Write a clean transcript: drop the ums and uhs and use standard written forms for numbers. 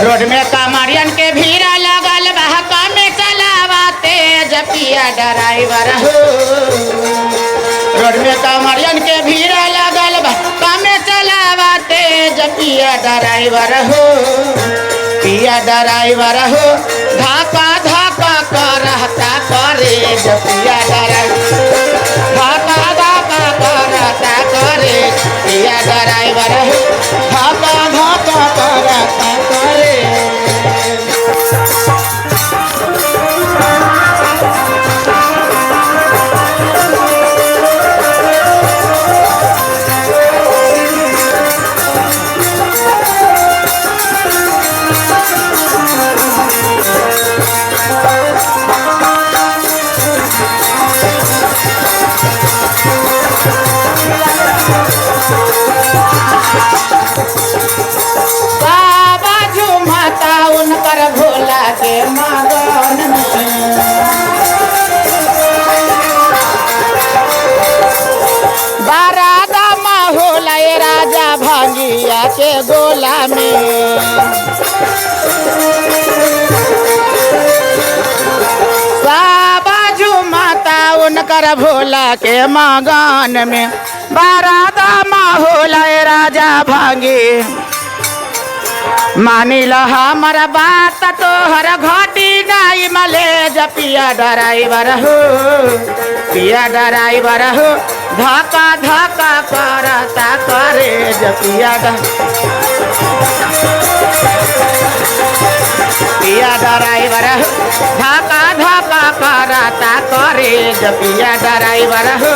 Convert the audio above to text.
Road में कामरियन के भीड़ लगल बहका में चलावा तेज पिया ड्राइवर हो। रोड में कामरियन के भीड़ लगल बहका में चलावा तेज पिया ड्राइवर हो। पिया ड्राइवर हो धाका धाका करता करे पिया ड्राइवर धाका धाका करता करे पिया ड्राइवर हो धाका धाका करता करे। बाबा झुमता उनकर भोला के मगन में बारादा होला राजा भांगिया के गोला में। बाबा झुमता उनकर भोला के मगन में बारादा होला राजा भांगी। मानी लो हमर बात तोहर घटी नहीं मले पिया ड्राइवर हो। पिया ड्राइवर हो धक्का धक्का करता करे पिया पिया ड्राइवर हो धक्का धक्का करता करे पिया ड्राइवर हो।